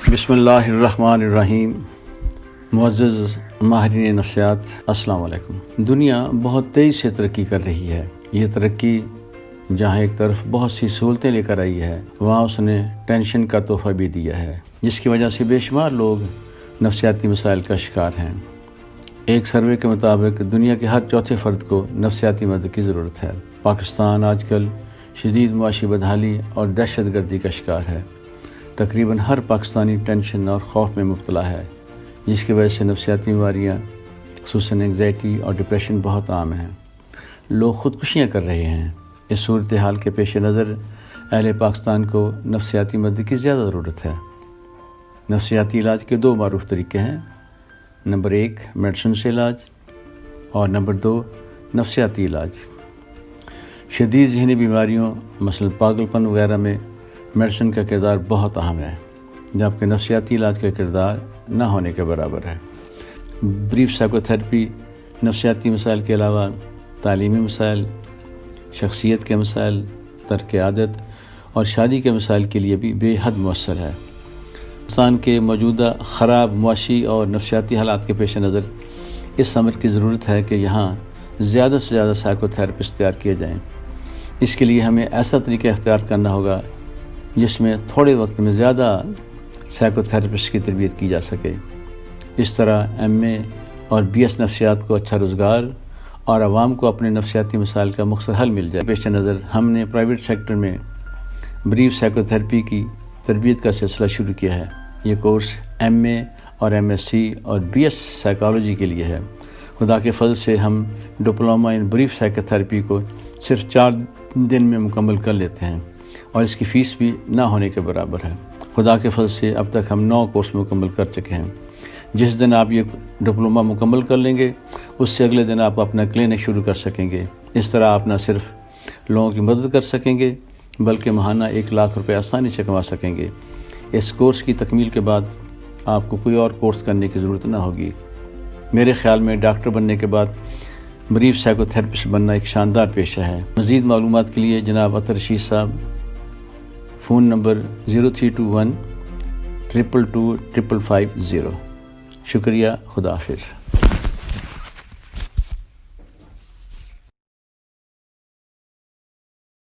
بسم اللہ الرحمن الرحیم۔ معزز ماہرین نفسیات، السلام علیکم۔ دنیا بہت تیزی سے ترقی کر رہی ہے۔ یہ ترقی جہاں ایک طرف بہت سی سہولتیں لے کر آئی ہے، وہاں اس نے ٹینشن کا تحفہ بھی دیا ہے، جس کی وجہ سے بے شمار لوگ نفسیاتی مسائل کا شکار ہیں۔ ایک سروے کے مطابق دنیا کے ہر چوتھے فرد کو نفسیاتی مدد کی ضرورت ہے۔ پاکستان آج کل شدید معاشی بدحالی اور دہشت گردی کا شکار ہے۔ تقریباً ہر پاکستانی ٹینشن اور خوف میں مبتلا ہے، جس کی وجہ سے نفسیاتی بیماریاں خصوصاً انگزائٹی اور ڈپریشن بہت عام ہیں۔ لوگ خودکشیاں کر رہے ہیں۔ اس صورتحال کے پیش نظر اہل پاکستان کو نفسیاتی مدد کی زیادہ ضرورت ہے۔ نفسیاتی علاج کے دو معروف طریقے ہیں۔ نمبر 1 میڈیسن سے علاج اور نمبر 2 نفسیاتی علاج۔ شدید ذہنی بیماریوں مثلا پاگل پن وغیرہ میں میڈیسن کا کردار بہت اہم ہے، جبکہ نفسیاتی علاج کا کردار نہ ہونے کے برابر ہے۔ بریف سائیکو تھراپی نفسیاتی مسائل کے علاوہ تعلیمی مسائل، شخصیت کے مسائل، ترک عادت اور شادی کے مسائل کے لیے بھی بے حد مؤثر ہے۔ پاکستان کے موجودہ خراب معاشی اور نفسیاتی حالات کے پیش نظر اس امر کی ضرورت ہے کہ یہاں زیادہ سے زیادہ سائیکو تھراپسٹ تیار کیے جائیں۔ اس کے لیے ہمیں ایسا طریقہ اختیار کرنا ہوگا جس میں تھوڑے وقت میں زیادہ سائیکو تھراپسٹ کی تربیت کی جا سکے۔ اس طرح MA اور BS نفسیات کو اچھا روزگار اور عوام کو اپنے نفسیاتی مسائل کا مختصر حل مل جائے۔ پیش نظر ہم نے پرائیویٹ سیکٹر میں بریف سائیکو تھراپی کی تربیت کا سلسلہ شروع کیا ہے۔ یہ کورس MA اور MSc اور BS سائیکالوجی کے لیے ہے۔ خدا کے فضل سے ہم diploma in brief psycho therapy کو صرف 4 دن میں مکمل کر لیتے ہیں اور اس کی فیس بھی نہ ہونے کے برابر ہے۔ خدا کے فضل سے اب تک ہم 9 کورس مکمل کر چکے ہیں۔ جس دن آپ یہ ڈپلومہ مکمل کر لیں گے، اس سے اگلے دن آپ اپنا کلینک شروع کر سکیں گے۔ اس طرح آپ نہ صرف لوگوں کی مدد کر سکیں گے بلکہ ماہانہ 1 لاکھ روپے آسانی سے کما سکیں گے۔ اس کورس کی تکمیل کے بعد آپ کو کوئی اور کورس کرنے کی ضرورت نہ ہوگی۔ میرے خیال میں ڈاکٹر بننے کے بعد بریف سائیکو تھراپسٹ بننا ایک شاندار پیشہ ہے۔ مزید معلومات کے لیے جناب عطر رشید صاحب، فون نمبر 0321 222 55550۔ شکریہ، خدا حافظ۔